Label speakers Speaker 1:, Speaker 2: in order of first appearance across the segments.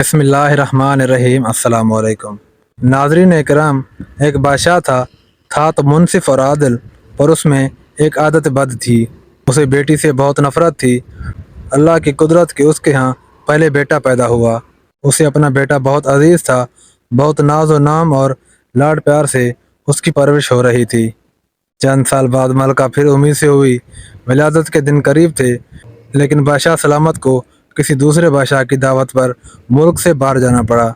Speaker 1: بسم اللہ الرحمن الرحیم۔ السلام علیکم ناظرین اکرام، ایک بادشاہ تھا تو منصف اور عادل، پر اس میں ایک عادت بد تھی۔ اسے بیٹی سے بہت نفرت تھی۔ اللہ کی قدرت کہ اس کے ہاں پہلے بیٹا پیدا ہوا۔ اسے اپنا بیٹا بہت عزیز تھا، بہت ناز و نام اور لاڈ پیار سے اس کی پرورش ہو رہی تھی۔ چند سال بعد ملکہ پھر امید سے ہوئی۔ ولادت کے دن قریب تھے، لیکن بادشاہ سلامت کو کسی دوسرے بادشاہ کی دعوت پر ملک سے باہر جانا پڑا۔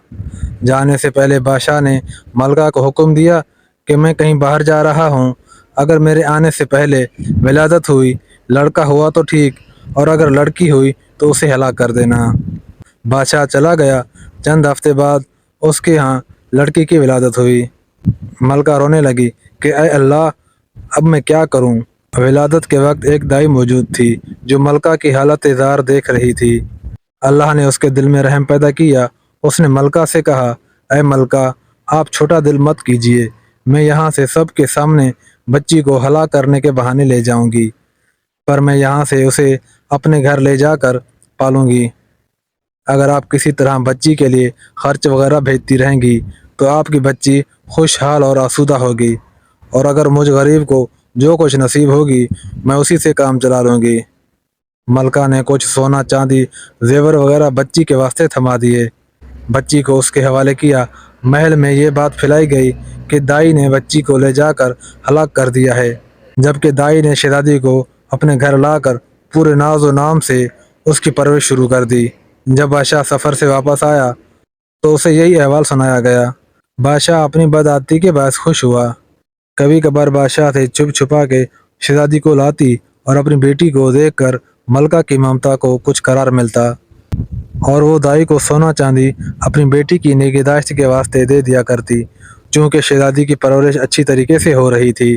Speaker 1: جانے سے پہلے بادشاہ نے ملکہ کو حکم دیا کہ میں کہیں باہر جا رہا ہوں، اگر میرے آنے سے پہلے ولادت ہوئی، لڑکا ہوا تو ٹھیک، اور اگر لڑکی ہوئی تو اسے ہلاک کر دینا۔ بادشاہ چلا گیا۔ چند ہفتے بعد اس کے ہاں لڑکی کی ولادت ہوئی۔ ملکہ رونے لگی کہ اے اللہ، اب میں کیا کروں؟ ولادت کے وقت ایک دائی موجود تھی جو ملکہ کی حالت زار دیکھ رہی تھی۔ اللہ نے اس کے دل میں رحم پیدا کیا۔ اس نے ملکہ سے کہا، اے ملکہ، آپ چھوٹا دل مت کیجیے، میں یہاں سے سب کے سامنے بچی کو ہلاک کرنے کے بہانے لے جاؤں گی، پر میں یہاں سے اسے اپنے گھر لے جا کر پالوں گی۔ اگر آپ کسی طرح بچی کے لیے خرچ وغیرہ بھیجتی رہیں گی تو آپ کی بچی خوشحال اور آسودہ ہوگی، اور اگر مجھ غریب کو جو کچھ نصیب ہوگی میں اسی سے کام چلا لوں گی۔ ملکہ نے کچھ سونا چاندی زیور وغیرہ بچی کے واسطے تھما دیے۔ بچی کو اس کے حوالے کیا۔ محل میں یہ بات پھیلائی گئی کہ دائی نے بچی کو لے جا کر ہلاک کر دیا ہے، جبکہ دائی نے شہزادی کو اپنے گھر لا کر پورے ناز و نام سے اس کی پرورش شروع کر دی۔ جب بادشاہ سفر سے واپس آیا تو اسے یہی احوال سنایا گیا۔ بادشاہ اپنی بدعادتی کے باعث خوش ہوا۔ کبھی کبھار بادشاہ سے چھپ چھپا کے شہزادی کو لاتی اور اپنی بیٹی کو دیکھ کر ملکہ کی ممتا کو کچھ قرار ملتا، اور وہ دائی کو سونا چاندی اپنی بیٹی کی نگہداشت کے واسطے دے دیا کرتی۔ چونکہ شہزادی کی پرورش اچھی طریقے سے ہو رہی تھی،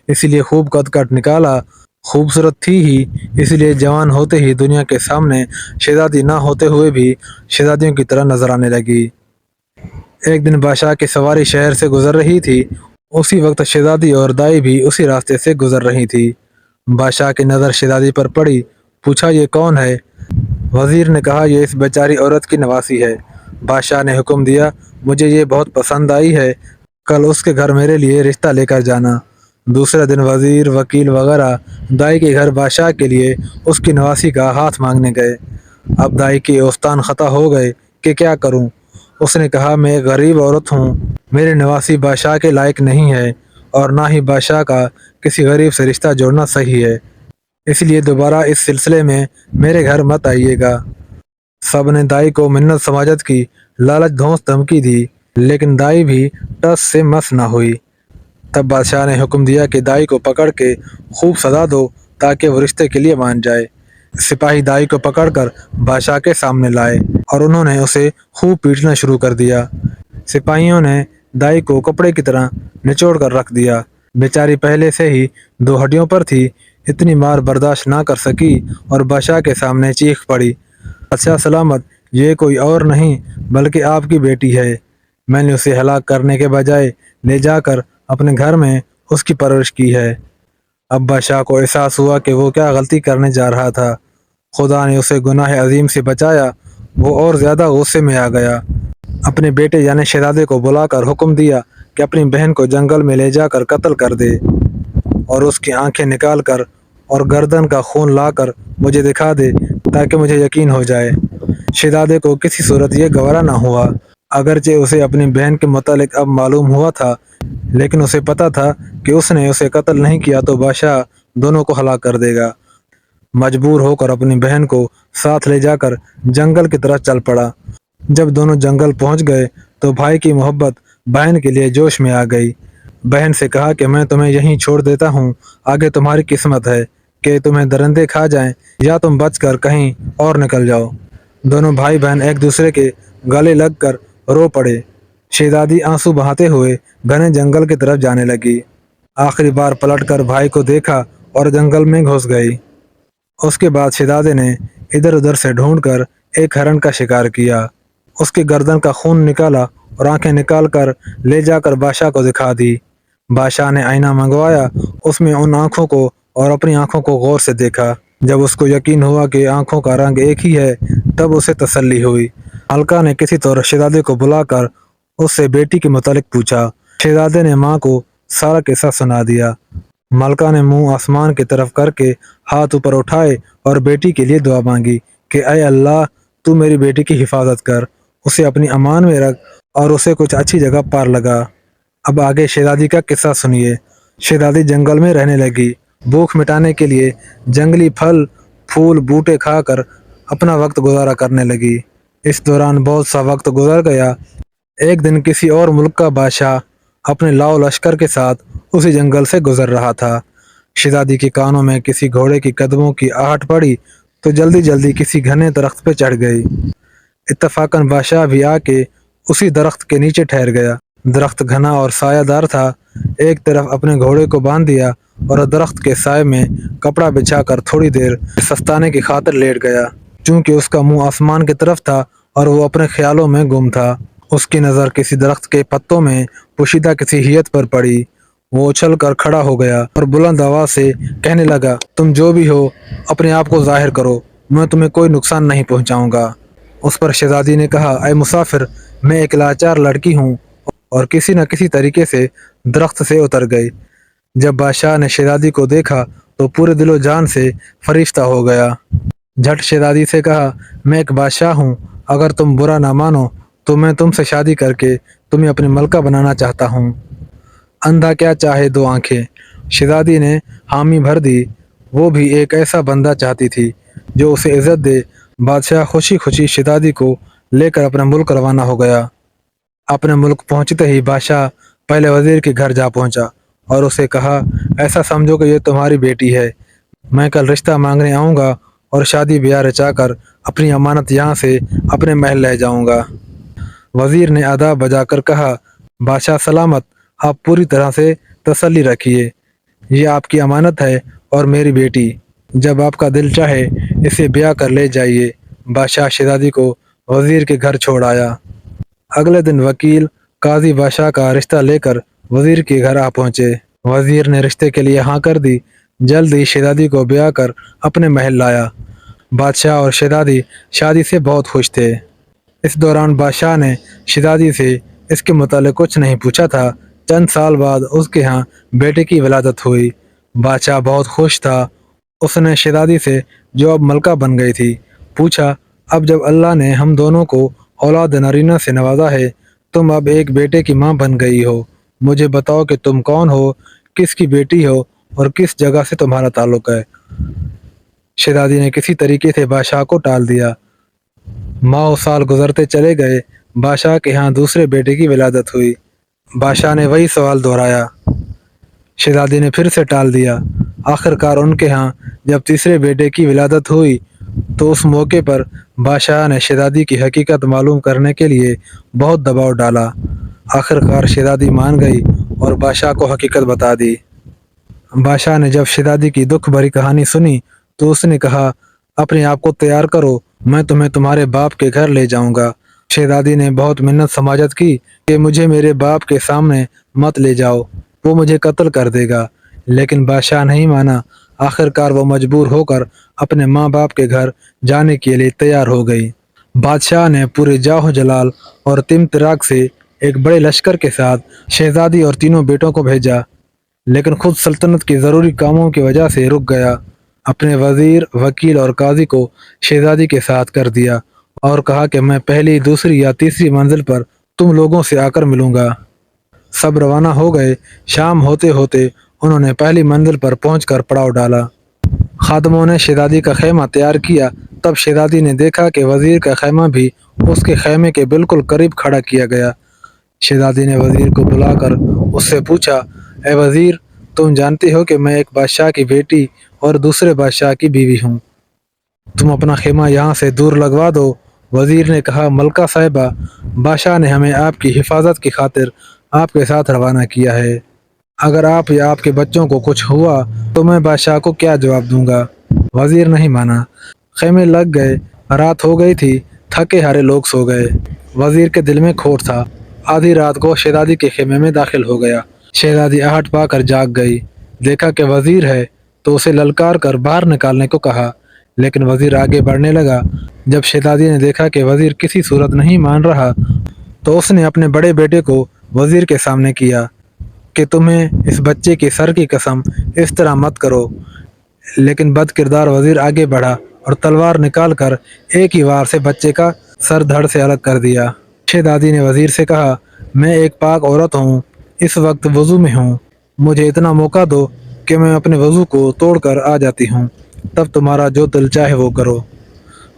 Speaker 1: اس لیے خوب قد کٹ نکالا، خوبصورت تھی ہی، اس لیے جوان ہوتے ہی دنیا کے سامنے شہزادی نہ ہوتے ہوئے بھی شہزادیوں کی طرح نظر آنے لگی۔ ایک دن بادشاہ کی سواری شہر سے گزر رہی تھی۔ اسی وقت شہزادی اور دائی بھی اسی راستے سے گزر رہی تھی۔ بادشاہ کی نظر شہزادی پر پڑی۔ پوچھا، یہ کون ہے؟ وزیر نے کہا، یہ اس بیچاری عورت کی نواسی ہے۔ بادشاہ نے حکم دیا، مجھے یہ بہت پسند آئی ہے، کل اس کے گھر میرے لیے رشتہ لے کر جانا۔ دوسرے دن وزیر، وکیل وغیرہ دائی کے گھر بادشاہ کے لیے اس کی نواسی کا ہاتھ مانگنے گئے۔ اب دائی کے اوستان خطا ہو گئے کہ کیا کروں؟ اس نے کہا، میں ایک غریب عورت ہوں، میرے نواسی بادشاہ کے لائق نہیں ہے، اور نہ ہی بادشاہ کا کسی غریب سے رشتہ جوڑنا صحیح ہے، اس لیے دوبارہ اس سلسلے میں میرے گھر مت آئیے گا۔ سب نے دائی کو منت سماجت کی، لالچ دھونس دھمکی دی، لیکن دائی بھی ٹس سے مس نہ ہوئی۔ تب بادشاہ نے حکم دیا کہ دائی کو پکڑ کے خوب سزا دو تاکہ وہ رشتے کے لیے مان جائے۔ سپاہی دائی کو پکڑ کر بادشاہ کے سامنے لائے اور انہوں نے اسے خوب پیٹنا شروع کر دیا۔ سپاہیوں نے دائی کو کپڑے کی طرح نچوڑ کر رکھ دیا۔ بیچاری پہلے سے ہی دو ہڈیوں پر تھی، اتنی مار برداشت نہ کر سکی اور بادشاہ کے سامنے چیخ پڑی، بادشاہ سلامت، یہ کوئی اور نہیں بلکہ آپ کی بیٹی ہے۔ میں نے اسے ہلاک کرنے کے بجائے لے جا کر اپنے گھر میں اس کی پرورش کی ہے۔ اب بادشاہ کو احساس ہوا کہ وہ کیا غلطی کرنے جا رہا تھا۔ خدا نے اسے گناہ عظیم سے بچایا۔ وہ اور زیادہ غصے میں آ گیا۔ اپنے بیٹے یعنی شہزادے کو بلا کر حکم دیا کہ اپنی بہن کو جنگل میں لے جا کر قتل کر دے، اور اس کی آنکھیں نکال کر اور گردن کا خون لا کر مجھے دکھا دے تاکہ مجھے یقین ہو جائے۔ شہزادے کو کسی صورت یہ گوارا نہ ہوا، اگرچہ اسے اپنی بہن کے متعلق اب معلوم ہوا تھا، لیکن اسے پتا تھا کہ اس نے اسے قتل نہیں کیا تو بادشاہ دونوں کو ہلاک کر دے گا۔ مجبور ہو کر اپنی بہن کو ساتھ لے جا کر جنگل کی طرف چل پڑا۔ جب دونوں جنگل پہنچ گئے تو بھائی کی محبت بہن کے لیے جوش میں آ گئی۔ بہن سے کہا کہ میں تمہیں یہیں چھوڑ دیتا ہوں، آگے تمہاری قسمت ہے کہ تمہیں درندے کھا جائیں یا تم بچ کر کہیں اور نکل جاؤ۔ دونوں بھائی بہن ایک دوسرے کے گلے لگ کر رو پڑے۔ شہزادی آنسو بہاتے ہوئے گھنے جنگل کی طرف جانے لگی۔ آخری بار پلٹ کر بھائی کو دیکھا اور جنگل میں گھس گئی۔ اس کے بعد شہزادے نے ادھر ادھر سے ڈھونڈ کر ایک ہرن کا شکار کیا، اس کی گردن کا خون نکالا اور آنکھیں نکال کر لے جا کر بادشاہ کو دکھا دی۔ بادشاہ نے آئینہ منگوایا، اس میں ان آنکھوں کو اور اپنی آنکھوں کو غور سے دیکھا۔ جب اس کو یقین ہوا کہ آنکھوں کا رنگ ایک ہی ہے، تب اسے تسلی ہوئی۔ ملکہ نے کسی طور شہزادے کو بلا کر اس سے بیٹی کے متعلق پوچھا۔ شہزادے نے ماں کو سارا قصہ سنا دیا۔ ملکہ نے منہ آسمان کی طرف کر کے ہاتھ اوپر اٹھائے اور بیٹی کے لیے دعا مانگی کہ اے اللہ، تو میری بیٹی کی حفاظت کر، اسے اپنی امان میں رکھ اور اسے کچھ اچھی جگہ پار لگا۔ اب آگے شہزادی کا قصہ سنیے۔ شہزادی جنگل میں رہنے لگی۔ بھوک مٹانے کے لیے جنگلی پھل پھول بوٹے کھا کر اپنا وقت گزارا کرنے لگی۔ اس دوران بہت سا وقت گزر گیا۔ ایک دن کسی اور ملک کا بادشاہ اپنے لاؤ لشکر کے ساتھ اسی جنگل سے گزر رہا تھا۔ شہزادی کے کانوں میں کسی گھوڑے کی قدموں کی آہٹ پڑی تو جلدی جلدی کسی گھنے درخت پہ چڑھ گئی۔ اتفاقاً بادشاہ بھی آ کے اسی درخت کے نیچے ٹھہر گیا۔ درخت گھنا اور سایہ دار تھا۔ ایک طرف اپنے گھوڑے کو باندھ دیا اور درخت کے سائے میں کپڑا بچھا کر تھوڑی دیر سستانے کی خاطر لیٹ گیا۔ چونکہ اس کا منہ آسمان کی طرف تھا اور وہ اپنے خیالوں میں گم تھا، اس کی نظر کسی درخت کے پتوں میں پوشیدہ کسی ہیئت پر پڑی۔ وہ اچھل کر کھڑا ہو گیا اور بلند آواز سے کہنے لگا، تم جو بھی ہو اپنے آپ کو ظاہر کرو، میں تمہیں کوئی نقصان نہیں پہنچاؤں گا۔ اس پر شہزادی نے کہا، اے مسافر، میں ایک لاچار لڑکی ہوں، اور کسی نہ کسی طریقے سے درخت سے اتر گئی۔ جب بادشاہ نے شہزادی کو دیکھا تو پورے دل و جان سے فریفتہ ہو گیا۔ جھٹ شہزادی سے کہا، میں ایک بادشاہ ہوں، اگر تم برا نہ مانو تو میں تم سے شادی کر کے تمہیں اپنی ملکہ بنانا چاہتا ہوں۔ اندھا کیا چاہے دو آنکھیں۔ شہزادی نے حامی بھر دی۔ وہ بھی ایک ایسا بندہ چاہتی تھی جو اسے عزت دے۔ بادشاہ خوشی خوشی شہزادی کو لے کر اپنے ملک روانہ ہو گیا۔ اپنے ملک پہنچتے ہی بادشاہ پہلے وزیر کے گھر جا پہنچا اور اسے کہا، ایسا سمجھو کہ یہ تمہاری بیٹی ہے۔ میں کل رشتہ مانگنے آؤں گا اور شادی بیاہ رچا کر اپنی امانت یہاں سے اپنے محل لے جاؤں گا۔ وزیر نے آداب بجا کر کہا، بادشاہ سلامت، آپ پوری طرح سے تسلی رکھیے، یہ آپ کی امانت ہے اور میری بیٹی، جب آپ کا دل چاہے اسے بیاہ کر لے جائیے۔ بادشاہ شہزادی کو وزیر کے گھر چھوڑ آیا۔ اگلے دن وکیل قاضی بادشاہ کا رشتہ لے کر وزیر کے گھر آ پہنچے۔ وزیر نے رشتے کے لیے ہاں کر دی۔ جلد ہی شہزادی کو بیاہ کر اپنے محل لایا۔ بادشاہ اور شہزادی شادی سے بہت خوش تھے۔ اس دوران بادشاہ نے شہزادی سے اس کے متعلق کچھ نہیں پوچھا تھا۔ چند سال بعد اس کے ہاں بیٹے کی ولادت ہوئی۔ بادشاہ بہت خوش تھا۔ اس نے شہزادی سے، جو اب ملکہ بن گئی تھی، پوچھا، اب جب اللہ نے ہم دونوں کو اولاد نرینہ سے نوازا ہے، تم اب ایک بیٹے کی ماں بن گئی ہو، مجھے بتاؤ کہ تم کون ہو، کس کی بیٹی ہو اور کس جگہ سے تمہارا تعلق ہے۔ شہزادی نے کسی طریقے سے بادشاہ کو ٹال دیا۔ ماہ و سال گزرتے چلے گئے۔ بادشاہ کے ہاں دوسرے بیٹے کی ولادت ہوئی۔ بادشاہ نے وہی سوال دہرایا۔ شہزادی نے پھر سے ٹال دیا۔ آخر کار ان کے ہاں جب تیسرے بیٹے کی ولادت ہوئی تو اس موقع پر بادشاہ نے شہزادی کی حقیقت معلوم کرنے کے لیے بہت دباؤ ڈالا۔ آخر کار شہزادی مان گئی اور بادشاہ کو حقیقت بتا دی۔ بادشاہ نے جب شہزادی کی دکھ بھری کہانی سنی تو اس نے کہا، اپنے آپ کو تیار کرو، میں تمہیں تمہارے باپ کے گھر لے جاؤں گا۔ شہزادی نے بہت منت سماجت کی کہ مجھے میرے باپ کے سامنے مت لے جاؤ، وہ مجھے قتل کر دے گا، لیکن بادشاہ نہیں مانا۔ آخر کار وہ مجبور ہو کر اپنے ماں باپ کے گھر جانے کے لیے تیار ہو گئی۔ بادشاہ نے پورے جاہ و جلال اور تم تراک سے ایک بڑے لشکر کے ساتھ شہزادی اور تینوں بیٹوں کو بھیجا، لیکن خود سلطنت کے ضروری کاموں کی وجہ سے رک گیا۔ اپنے وزیر، وکیل اور قاضی کو شہزادی کے ساتھ کر دیا اور کہا کہ میں پہلی، دوسری یا تیسری منزل پر تم لوگوں سے آ کر ملوں گا۔ سب روانہ ہو گئے۔ شام ہوتے ہوتے انہوں نے پہلی منزل پر پہنچ کر پڑاؤ ڈالا۔ خادموں نے شہزادی کا خیمہ تیار کیا۔ تب شہزادی نے دیکھا کہ وزیر کا خیمہ بھی اس کے خیمے کے بالکل قریب کھڑا کیا گیا۔ شہزادی نے وزیر کو بلا کر اس سے پوچھا، اے وزیر، تم جانتے ہو کہ میں ایک بادشاہ کی بیٹی اور دوسرے بادشاہ کی بیوی ہوں، تم اپنا خیمہ یہاں سے دور لگوا دو۔ وزیر نے کہا، ملکہ صاحبہ، بادشاہ نے ہمیں آپ کی حفاظت کی خاطر آپ کے ساتھ روانہ کیا ہے۔ اگر آپ یا آپ کے بچوں کو کچھ ہوا تو میں بادشاہ کو کیا جواب دوں گا؟ وزیر نہیں مانا۔ خیمے لگ گئے۔ رات ہو گئی تھی۔ تھکے ہارے لوگ سو گئے۔ وزیر کے دل میں کھوٹ تھا۔ آدھی رات کو شہزادی کے خیمے میں داخل ہو گیا۔ شہزادی آہٹ پا کر جاگ گئی۔ دیکھا کہ وزیر ہے تو اسے للکار کر باہر نکالنے کو کہا۔ لیکن وزیر آگے بڑھنے لگا۔ جب شہزادی نے دیکھا کہ وزیر کسی صورت نہیں مان رہا تو اس نے اپنے بڑے بیٹے کو وزیر کے سامنے کیا کہ تمہیں اس بچے کے سر کی قسم اس طرح مت کرو۔ لیکن بد کردار وزیر آگے بڑھا اور تلوار نکال کر ایک ہی وار سے بچے کا سر دھڑ سے الگ کر دیا۔ شہزادی نے وزیر سے کہا، میں ایک پاک عورت ہوں، اس وقت وضو میں ہوں، مجھے اتنا موقع دو کہ میں اپنے وضو کو توڑ کر آ جاتی ہوں، تب تمہارا جو دل چاہے وہ کرو۔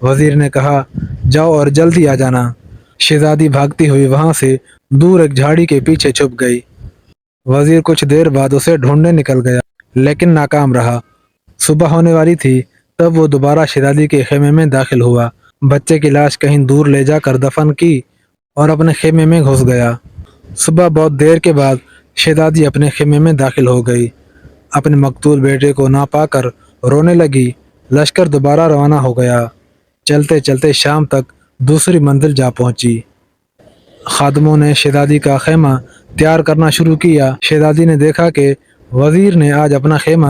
Speaker 1: وزیر نے کہا، جاؤ اور جلدی آ جانا۔ شہزادی بھاگتی ہوئی وہاں سے دور ایک جھاڑی کے پیچھے چھپ گئی۔ وزیر کچھ دیر بعد اسے ڈھونڈنے نکل گیا لیکن ناکام رہا۔ صبح ہونے والی تھی تب وہ دوبارہ شہزادی کے خیمے میں داخل ہوا، بچے کی لاش کہیں دور لے جا کر دفن کی اور اپنے خیمے میں گھس گیا۔ صبح بہت دیر کے بعد شہزادی اپنے خیمے میں داخل ہو گئی، اپنے مقتول بیٹے کو نہ پا کر رونے لگی۔ لشکر دوبارہ روانہ ہو گیا، چلتے چلتے شام تک دوسری منزل جا پہنچی۔ خادموں نے شہزادی کا خیمہ تیار کرنا شروع کیا۔ شہزادی نے دیکھا کہ وزیر نے آج اپنا خیمہ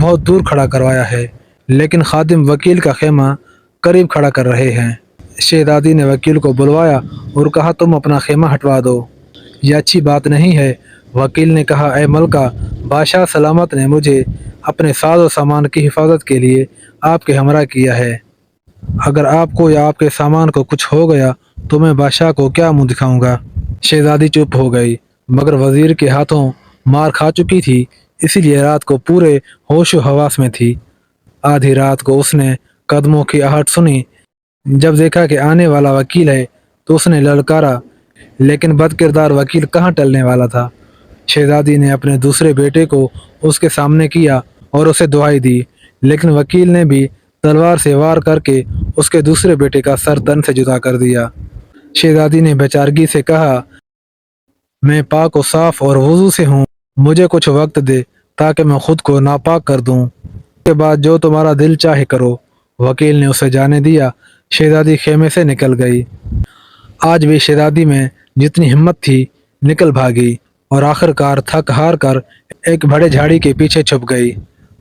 Speaker 1: بہت دور کھڑا کروایا ہے لیکن خادم وکیل کا خیمہ قریب کھڑا کر رہے ہیں۔ شہزادی نے وکیل کو بلوایا اور کہا، تم اپنا خیمہ ہٹوا دو، یہ اچھی بات نہیں ہے۔ وکیل نے کہا، اے ملکہ، بادشاہ سلامت نے مجھے اپنے ساز و سامان کی حفاظت کے لیے آپ کے ہمراہ کیا ہے، اگر آپ کو یا آپ کے سامان کو کچھ ہو گیا تو میں بادشاہ کو کیا منہ دکھاؤں گا۔ شہزادی چپ ہو گئی، مگر وزیر کے ہاتھوں مار کھا چکی تھی، اسی لیے رات کو پورے ہوش و حواس میں تھی۔ آدھی رات کو اس نے قدموں کی آہٹ سنی۔ جب دیکھا کہ آنے والا وکیل ہے تو اس نے للکارا، لیکن بد کردار وکیل کہاں ٹلنے والا تھا۔ شہزادی نے اپنے دوسرے بیٹے کو اس کے سامنے کیا اور اسے دعائی دی، لیکن وکیل نے بھی تلوار سے وار کر کے اس کے دوسرے بیٹے کا سر تن سے جدا کر دیا۔ شہزادی نے بیچارگی سے کہا، میں پاک و صاف اور وضو سے ہوں، مجھے کچھ وقت دے تاکہ میں خود کو ناپاک کر دوں، اس کے بعد جو تمہارا دل چاہے کرو۔ وکیل نے اسے جانے دیا۔ شہزادی خیمے سے نکل گئی۔ آج بھی شہزادی میں جتنی ہمت تھی نکل بھاگی اور آخر کار تھک ہار کر ایک بڑے جھاڑی کے پیچھے چھپ گئی۔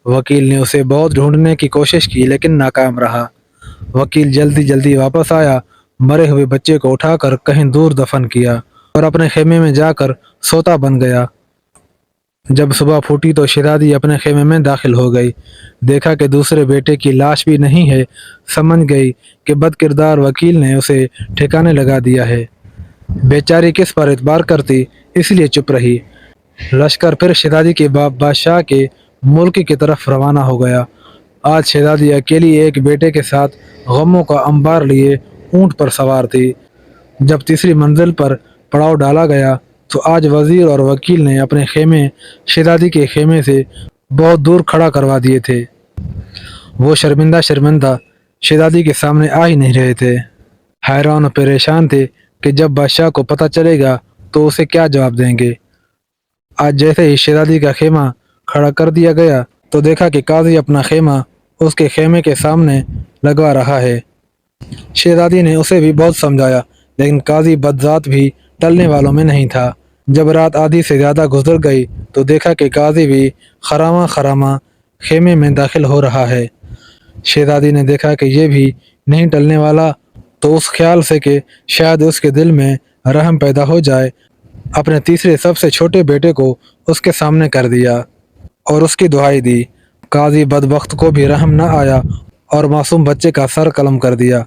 Speaker 1: وکیل نے اسے بہت ڈھونڈنے کی کوشش کی لیکن ناکام رہا۔ وکیل جلدی جلدی واپس آیا، مرے ہوئے بچے کو اٹھا کر کہیں دور دفن کیا اور اپنے خیمے میں جا کر سوتا بن گیا۔ جب صبح پھوٹی تو شہزادی اپنے خیمے میں داخل ہو گئی، دیکھا کہ دوسرے بیٹے کی لاش بھی نہیں ہے، سمجھ گئی کہ بد کردار وکیل نے اسے ٹھکانے لگا دیا ہے۔ بیچاری کس پر اعتبار کرتی، اس لیے چپ رہی۔ لشکر پھر شہزادی کے باپ بادشاہ کے ملک کی طرف روانہ ہو گیا۔ آج شہزادی اکیلی ایک بیٹے کے ساتھ غموں کا انبار لیے اونٹ پر سوار تھی۔ جب تیسری منزل پر پڑاؤ ڈالا گیا تو آج وزیر اور وکیل نے اپنے خیمے شہزادی کے خیمے سے بہت دور کھڑا کروا دیے تھے۔ وہ شرمندہ شرمندہ شہزادی کے سامنے آ ہی نہیں رہے تھے، حیران و پریشان تھے کہ جب بادشاہ کو پتہ چلے گا تو اسے کیا جواب دیں گے۔ آج جیسے ہی شہزادی کا خیمہ کھڑا کر دیا گیا تو دیکھا کہ قاضی اپنا خیمہ اس کے خیمے کے سامنے لگوا رہا ہے۔ شہزادی نے اسے بھی بہت سمجھایا لیکن قاضی بدذات بھی ٹلنے والوں میں نہیں تھا۔ جب رات آدھی سے زیادہ گزر گئی تو دیکھا کہ قاضی بھی خراما خراما خیمے میں داخل ہو رہا ہے۔ شہزادی نے دیکھا کہ یہ بھی نہیں ٹلنے والا تو اس خیال سے کہ شاید اس کے دل میں رحم پیدا ہو جائے، اپنے تیسرے سب سے چھوٹے بیٹے کو اس کے سامنے کر دیا اور اس کی دعائی دی۔ قاضی بدبخت کو بھی رحم نہ آیا اور معصوم بچے کا سر قلم کر دیا۔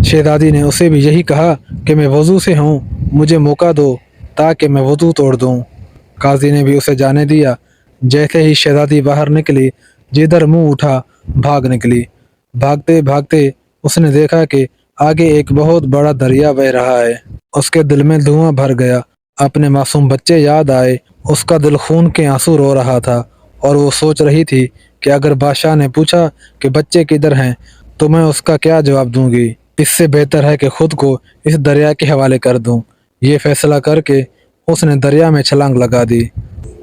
Speaker 1: شہزادی نے اسے بھی یہی کہا کہ میں وضو سے ہوں، مجھے موقع دو تاکہ میں وضو توڑ دوں۔ قاضی نے بھی اسے جانے دیا۔ جیسے ہی شہزادی باہر نکلی، جدھر منہ اٹھا بھاگ نکلی۔ بھاگتے بھاگتے اس نے دیکھا کہ آگے ایک بہت بڑا دریا بہہ رہا ہے۔ اس کے دل میں دھواں بھر گیا، اپنے معصوم بچے یاد آئے، اس کا دل خون کے آنسو رو رہا تھا اور وہ سوچ رہی تھی کہ اگر بادشاہ نے پوچھا کہ بچے کدھر ہیں تو میں اس کا کیا جواب دوں گی، اس سے بہتر ہے کہ خود کو اس دریا کے حوالے کر دوں۔ یہ فیصلہ کر کے اس نے دریا میں چھلانگ لگا دی۔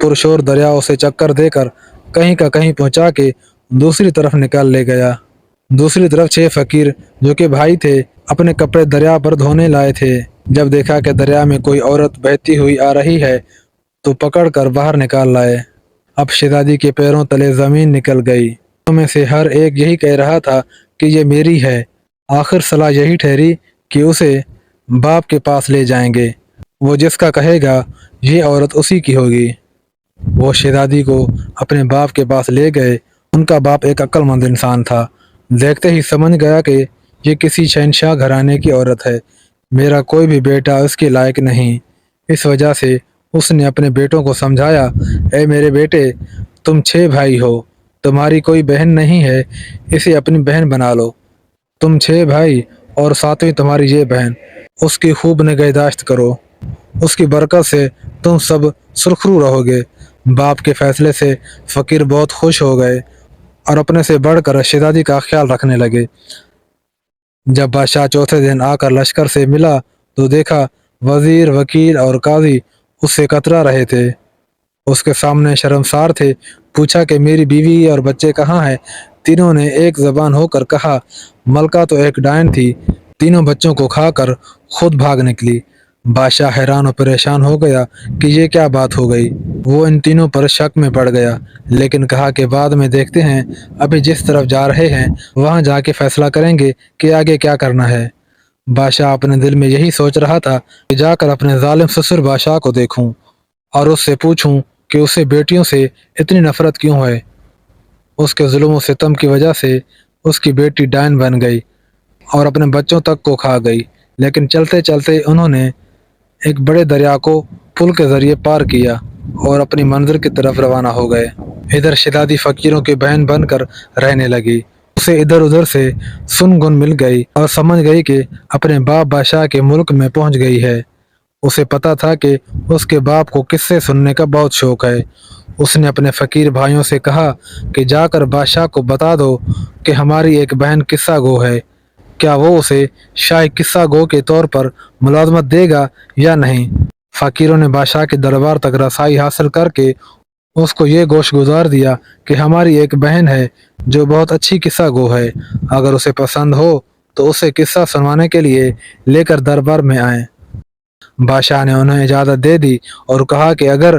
Speaker 1: پرشور دریا اسے چکر دے کر کہیں کا کہیں پہنچا کے دوسری طرف نکال لے گیا۔ دوسری طرف 6 فقیر جو کہ بھائی تھے اپنے کپڑے دریا پر دھونے لائے تھے۔ جب دیکھا کہ دریا میں کوئی عورت بہتی ہوئی آ رہی ہے تو پکڑ کر باہر نکال لائے۔ اب شہزادی کے پیروں تلے زمین نکل گئی۔ ان میں سے ہر ایک یہی کہہ رہا تھا کہ یہ میری ہے۔ آخر صلاح یہی ٹھہری کہ اسے باپ کے پاس لے جائیں گے، وہ جس کا کہے گا یہ عورت اسی کی ہوگی۔ وہ شہزادی کو اپنے باپ کے پاس لے گئے۔ ان کا باپ ایک عقل مند انسان تھا، دیکھتے ہی سمجھ گیا کہ یہ کسی شہنشاہ گھرانے کی عورت ہے، میرا کوئی بھی بیٹا اس کے لائق نہیں۔ اس وجہ سے اس نے اپنے بیٹوں کو سمجھایا، اے میرے بیٹے، تم 6 بھائی ہو، تمہاری کوئی بہن نہیں ہے، اسے اپنی بہن بنا لو۔ تم 6 بھائی اور 7ویں تمہاری یہ بہن، اس کی خوب نگہداشت کرو، اس کی برکت سے تم سب سرخرو رہو گے۔ باپ کے فیصلے سے فقیر بہت خوش ہو گئے اور اپنے سے بڑھ کر شہزادی کا خیال رکھنے لگے۔ جب بادشاہ چوتھے دن آ کر لشکر سے ملا تو دیکھا وزیر، وکیل اور قاضی اس سے کترا رہے تھے، اس کے سامنے شرمسار تھے۔ پوچھا کہ میری بیوی اور بچے کہاں ہیں؟ تینوں نے ایک زبان ہو کر کہا، ملکہ تو ایک ڈائن تھی، تینوں بچوں کو کھا کر خود بھاگ نکلی۔ بادشاہ حیران و پریشان ہو گیا کہ یہ کیا بات ہو گئی۔ وہ ان تینوں پر شک میں پڑ گیا، لیکن کہا کہ بعد میں دیکھتے ہیں، ابھی جس طرف جا رہے ہیں وہاں جا کے فیصلہ کریں گے کہ آگے کیا کرنا ہے۔ بادشاہ اپنے دل میں یہی سوچ رہا تھا کہ جا کر اپنے ظالم سسر بادشاہ کو دیکھوں اور اس سے پوچھوں کہ اسے بیٹیوں سے اتنی نفرت کیوں ہے۔ اس کے ظلم و ستم کی وجہ سے اس کی بیٹی ڈائن بن گئی اور اپنے بچوں تک کو کھا گئی، لیکن چلتے چلتے انہوں نے ایک بڑے دریا کو پل کے ذریعے پار کیا اور اپنی منزل کی طرف روانہ ہو گئے۔ ادھر شہزادی فقیروں کی بہن بن کر رہنے لگی۔ اسے ادھر ادھر سے سن گن مل گئی اور سمجھ گئی کہ اپنے باپ بادشاہ کے ملک میں پہنچ گئی ہے۔ اسے پتا تھا کہ اس کے باپ کو قصے سننے کا بہت شوق ہے۔ اس نے اپنے فقیر بھائیوں سے کہا کہ جا کر بادشاہ کو بتا دو کہ ہماری ایک بہن قصہ گو ہے، کیا وہ اسے شاہی قصہ گو کے طور پر ملازمت دے گا یا نہیں؟ فقیروں نے بادشاہ کے دربار تک رسائی حاصل کر کے اس کو یہ گوش گزار دیا کہ ہماری ایک بہن ہے جو بہت اچھی قصہ گو ہے، اگر اسے پسند ہو تو اسے قصہ سنوانے کے لیے لے کر دربار میں آئیں۔ بادشاہ نے انہیں اجازت دے دی اور کہا کہ اگر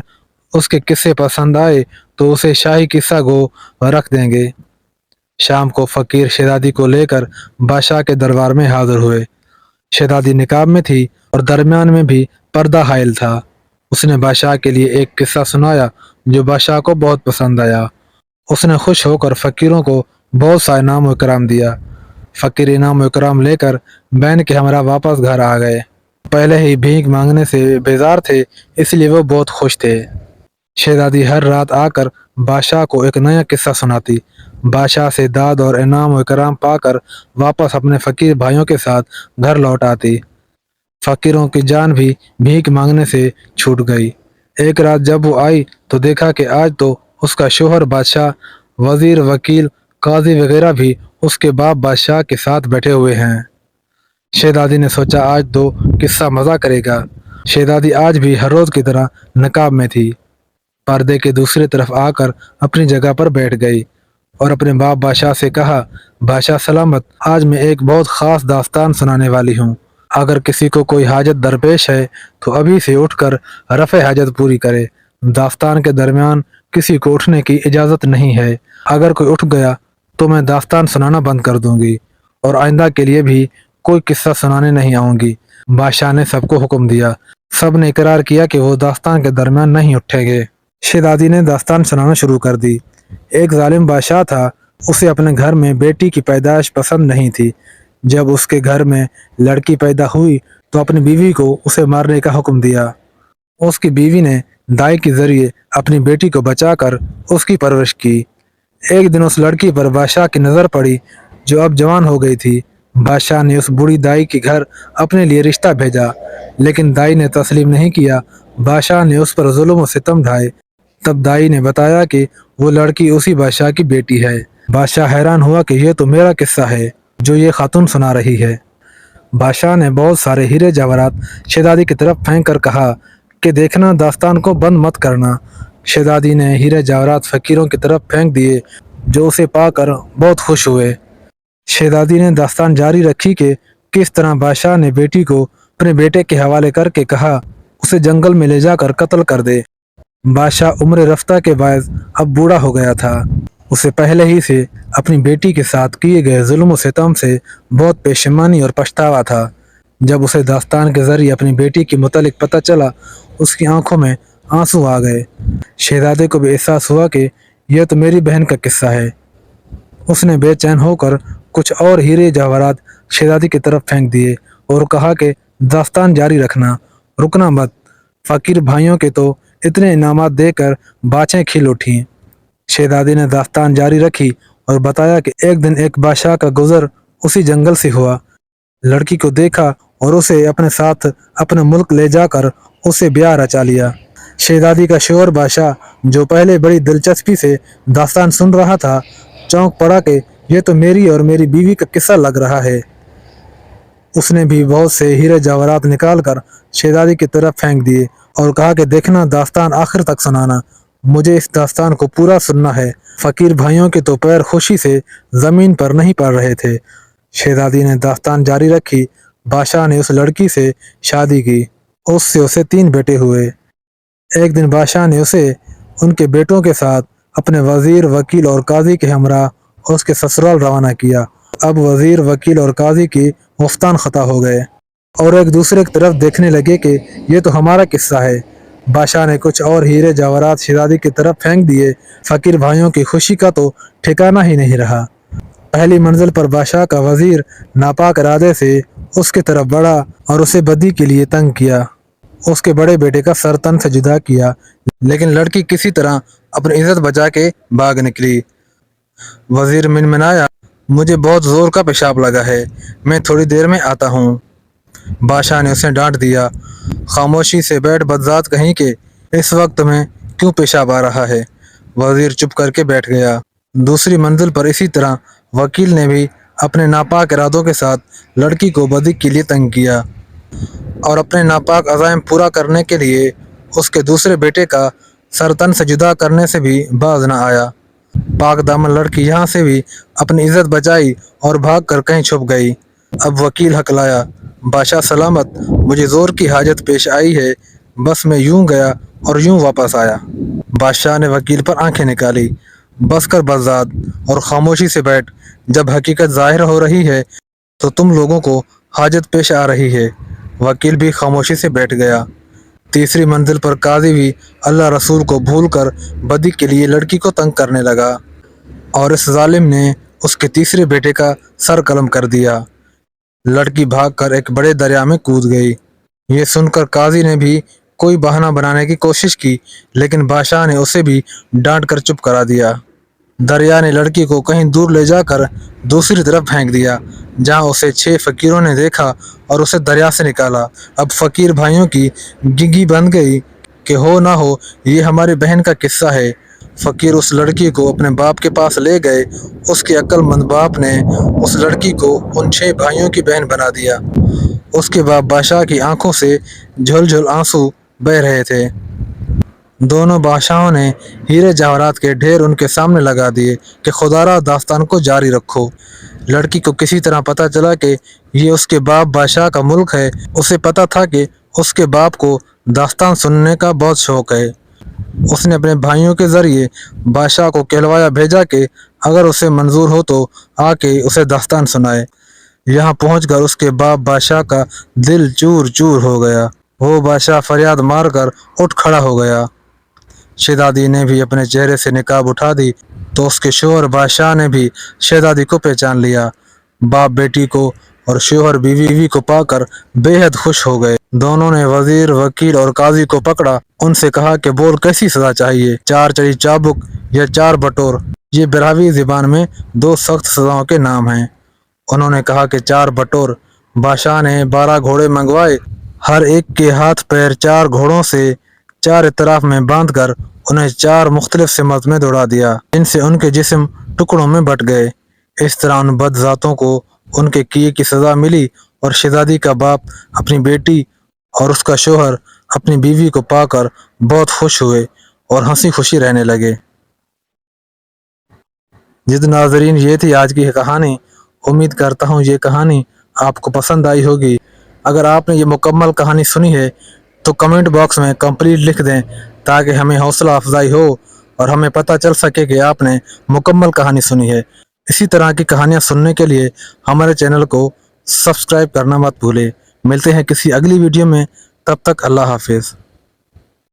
Speaker 1: اس کے قصے پسند آئے تو اسے شاہی قصہ گو رکھ دیں گے۔ شام کو فقیر شہزادی کو لے کر بادشاہ کے دربار میں حاضر ہوئے۔ شہزادی نقاب میں تھی اور درمیان میں بھی پردہ حائل تھا۔ اس نے بادشاہ کے لیے ایک قصہ سنایا جو بادشاہ کو بہت پسند آیا۔ اس نے خوش ہو کر فقیروں کو بہت سا انعام و اکرام دیا۔ فقیر انعام و اکرام لے کر بہن کے ہمراہ واپس گھر آ گئے۔ پہلے ہی بھیک مانگنے سے بیزار تھے، اس لیے وہ بہت خوش تھے۔ شہزادی ہر رات آ کر بادشاہ کو ایک نیا قصہ سناتی۔ بادشاہ سے داد اور انعام و اکرام پا کر واپس اپنے فقیر بھائیوں کے ساتھ گھر لوٹ آتی۔ فقیروں کی جان بھی بھیک مانگنے سے چھوٹ گئی۔ ایک رات جب وہ آئی تو دیکھا کہ آج تو اس کا شوہر بادشاہ، وزیر، وکیل، قاضی وغیرہ بھی اس کے باپ بادشاہ کے ساتھ بیٹھے ہوئے ہیں۔ شہزادی نے سوچا آج تو قصہ مزہ کرے گا۔ شہزادی آج بھی ہر روز کی طرح نقاب میں تھی۔ پردے کے دوسری طرف آ کر اپنی جگہ پر بیٹھ گئی اور اپنے باپ بادشاہ سے کہا، بادشاہ سلامت، آج میں ایک بہت خاص داستان سنانے والی ہوں۔ اگر کسی کو کوئی حاجت درپیش ہے تو ابھی سے اٹھ کر رفع حاجت پوری کرے۔ داستان کے درمیان کسی کو اٹھنے کی اجازت نہیں ہے۔ اگر کوئی اٹھ گیا تو میں داستان سنانا بند کر دوں گی اور آئندہ کے لیے بھی کوئی قصہ سنانے نہیں آؤں گی۔ بادشاہ نے سب کو حکم دیا۔ سب نے اقرار کیا کہ وہ داستان کے درمیان نہیں اٹھیں گے۔ شہزادی نے داستان سنانا شروع کر دی۔ ایک ظالم بادشاہ تھا، اسے اپنے گھر میں بیٹی کی پیدائش پسند نہیں تھی۔ جب اس کے گھر میں لڑکی پیدا ہوئی تو اپنی بیوی کو اسے مارنے کا حکم دیا۔ اس کی بیوی نے دائی کے ذریعے اپنی بیٹی کو بچا کر اس کی پرورش کی۔ ایک دن اس لڑکی پر بادشاہ کی نظر پڑی جو اب جوان ہو گئی تھی۔ بادشاہ نے اس بوڑھی دائی کے گھر اپنے لیے رشتہ بھیجا، لیکن دائی نے تسلیم نہیں کیا۔ بادشاہ نے اس پر ظلم و ستم ڈھائے۔ تب دائی نے بتایا کہ وہ لڑکی اسی بادشاہ کی بیٹی ہے۔ بادشاہ حیران ہوا کہ یہ تو میرا قصہ ہے جو یہ خاتون سنا رہی ہے۔ بادشاہ نے بہت سارے ہیرے جواہرات شہزادی کی طرف پھینک کر کہا کہ دیکھنا، داستان کو بند مت کرنا۔ شہزادی نے ہیرے جواہرات فقیروں کی طرف پھینک دیے جو اسے پا کر بہت خوش ہوئے۔ شہزادی نے داستان جاری رکھی کہ کس طرح بادشاہ نے بیٹی کو اپنے بیٹے کے حوالے کر کے کہا اسے جنگل میں لے جا کر قتل کر دے۔ بادشاہ عمر رفتہ کے باعث اب بوڑھا ہو گیا تھا۔ اسے پہلے ہی سے اپنی بیٹی کے ساتھ کیے گئے ظلم و ستم سے بہت پشیمانی اور پچھتاوا تھا۔ جب اسے داستان کے ذریعے اپنی بیٹی کے متعلق پتہ چلا، اس کی آنکھوں میں آنسو آ گئے۔ شہزادے کو بھی احساس ہوا کہ یہ تو میری بہن کا قصہ ہے۔ اس نے بے چین ہو کر کچھ اور ہیرے جواہرات شہزادی کی طرف پھینک دیے اور کہا کہ داستان جاری رکھنا، رکنا مت۔ فقیر بھائیوں کے تو اتنے انعامات دے کر باچیں کھل اٹھیں۔ شہزادی نے داستان جاری رکھی اور بتایا کہ ایک دن ایک بادشاہ کا گزر اسی جنگل سے ہوا۔ لڑکی کو دیکھا اور اسے اپنے ساتھ اپنے ملک لے جا کر اسے بیاہ رچا لیا۔ شہزادی کا شوہر بادشاہ، جو پہلے بڑی دلچسپی سے داستان سن رہا تھا، چونک پڑا کہ یہ تو میری اور میری بیوی کا قصہ لگ رہا ہے۔ اس نے بھی بہت سے ہیرے جواہرات نکال کر شہزادی کی طرف پھینک دیے اور کہا کہ دیکھنا، داستان آخر تک سنانا، مجھے اس داستان کو پورا سننا ہے۔ فقیر بھائیوں کے تو پیر خوشی سے زمین پر نہیں پڑ رہے تھے۔ شہزادی نے داستان جاری رکھی۔ بادشاہ نے اس لڑکی سے شادی کی۔ اس سے اسے 3 بیٹے ہوئے۔ ایک دن بادشاہ نے اسے ان کے بیٹوں کے ساتھ اپنے وزیر، وکیل اور قاضی کے ہمراہ اس کے سسرال روانہ کیا۔ اب وزیر، وکیل اور قاضی کی گفتان خطا ہو گئے اور ایک دوسرے کی طرف دیکھنے لگے کہ یہ تو ہمارا قصہ ہے۔ بادشاہ نے کچھ اور ہیرے جواہرات شہزادی کی طرف پھینک دیے۔ فقیر بھائیوں کی خوشی کا تو ٹھکانہ ہی نہیں رہا۔ پہلی منزل پر بادشاہ کا وزیر ناپاک ارادے سے اس کی طرف بڑھا اور اسے بدی کے لیے تنگ کیا۔ اس کے بڑے بیٹے کا سر تن سے جدا کیا، لیکن لڑکی کسی طرح اپنی عزت بچا کے بھاگ نکلی۔ وزیر منمنایا، مجھے بہت زور کا پیشاب لگا ہے، میں تھوڑی دیر میں آتا ہوں۔ بادشاہ نے اسے ڈانٹ دیا، خاموشی سے بیٹھ بدذات کہیں کہ اس وقت میں کیوں پیشاب آ رہا ہے۔ وزیر چپ کر کے بیٹھ گیا۔ دوسری منزل پر اسی طرح وکیل نے بھی اپنے ناپاک ارادوں کے ساتھ لڑکی کو بدی کے لیے تنگ کیا اور اپنے ناپاک عزائم پورا کرنے کے لیے اس کے دوسرے بیٹے کا سر تن سے جدا کرنے سے بھی باز نہ آیا۔ پاک دامن لڑکی یہاں سے بھی اپنی عزت بچائی اور بھاگ کر کہیں چھپ گئی۔ اب وکیل ہکلایا، بادشاہ سلامت، مجھے زور کی حاجت پیش آئی ہے، بس میں یوں گیا اور یوں واپس آیا۔ بادشاہ نے وکیل پر آنکھیں نکالی، بس کر بدذات اور خاموشی سے بیٹھ، جب حقیقت ظاہر ہو رہی ہے تو تم لوگوں کو حاجت پیش آ رہی ہے۔ وکیل بھی خاموشی سے بیٹھ گیا۔ تیسری منزل پر قاضی بھی اللہ رسول کو بھول کر بدی کے لیے لڑکی کو تنگ کرنے لگا اور اس ظالم نے اس کے تیسرے بیٹے کا سر قلم کر دیا۔ لڑکی بھاگ کر ایک بڑے دریا میں کود گئی۔ یہ سن کر قاضی نے بھی کوئی بہانہ بنانے کی کوشش کی، لیکن بادشاہ نے اسے بھی ڈانٹ کر چپ کرا دیا۔ دریا نے لڑکی کو کہیں دور لے جا کر دوسری طرف پھینک دیا، جہاں اسے 6 فقیروں نے دیکھا اور اسے دریا سے نکالا۔ اب فقیر بھائیوں کی گگی بن گئی کہ ہو نہ ہو یہ ہماری بہن کا قصہ ہے۔ فقیر اس لڑکی کو اپنے باپ کے پاس لے گئے۔ اس کے عقل مند باپ نے اس لڑکی کو ان 6 بھائیوں کی بہن بنا دیا۔ اس کے باپ بادشاہ کی آنکھوں سے جھل جھل آنسو بہہ رہے تھے۔ دونوں بادشاہوں نے ہیرے جواہرات کے ڈھیر ان کے سامنے لگا دیے کہ خدا را داستان کو جاری رکھو۔ لڑکی کو کسی طرح پتہ چلا کہ یہ اس کے باپ بادشاہ کا ملک ہے۔ اسے پتہ تھا کہ اس کے باپ کو داستان سننے کا بہت شوق ہے۔ اس نے اپنے بھائیوں کے ذریعے بادشاہ کو کہلوایا بھیجا کہ اگر اسے منظور ہو تو آ کے اسے داستان سنائے۔ یہاں پہنچ کر اس کے باپ بادشاہ کا دل چور چور ہو گیا۔ وہ بادشاہ فریاد مار کر اٹھ کھڑا ہو گیا۔ شہزادی نے بھی اپنے چہرے سے نقاب اٹھا دی تو اس کے شوہر بادشاہ نے بھی شہزادی کو پہچان لیا۔ باپ بیٹی کو اور شوہر بیوی کو پا کر بے حد خوش ہو گئے۔ دونوں نے وزیر، وکیل اور قاضی کو پکڑا۔ ان سے کہا کہ بول کیسی سزا چاہیے، 4 چڑی چابک یا 4 بٹور؟ یہ براہوی زبان میں 2 سخت سزاؤں کے نام ہیں۔ انہوں نے کہا کہ 4 بٹور۔ بادشاہ نے 12 گھوڑے منگوائے، ہر ایک کے ہاتھ پیر 4 گھوڑوں سے 4 اطراف میں باندھ کر انہیں 4 مختلف سمت میں دوڑا دیا، جن سے ان کے جسم ٹکڑوں میں بٹ گئے۔ اس طرح ان بد ذاتوں کو ان کے کیے کی سزا ملی اور شہزادی کا باپ اپنی بیٹی اور اس کا شوہر اپنی بیوی کو پا کر بہت خوش ہوئے اور ہنسی خوشی رہنے لگے۔ جد ناظرین، یہ تھی آج کی کہانی۔ امید کرتا ہوں یہ کہانی آپ کو پسند آئی ہوگی۔ اگر آپ نے یہ مکمل کہانی سنی ہے تو کمنٹ باکس میں کمپلیٹ لکھ دیں تاکہ ہمیں حوصلہ افزائی ہو اور ہمیں پتہ چل سکے کہ آپ نے مکمل کہانی سنی ہے۔ اسی طرح کی کہانیاں سننے کے لیے ہمارے چینل کو سبسکرائب کرنا مت بھولے۔ ملتے ہیں کسی اگلی ویڈیو میں، تب تک اللہ حافظ۔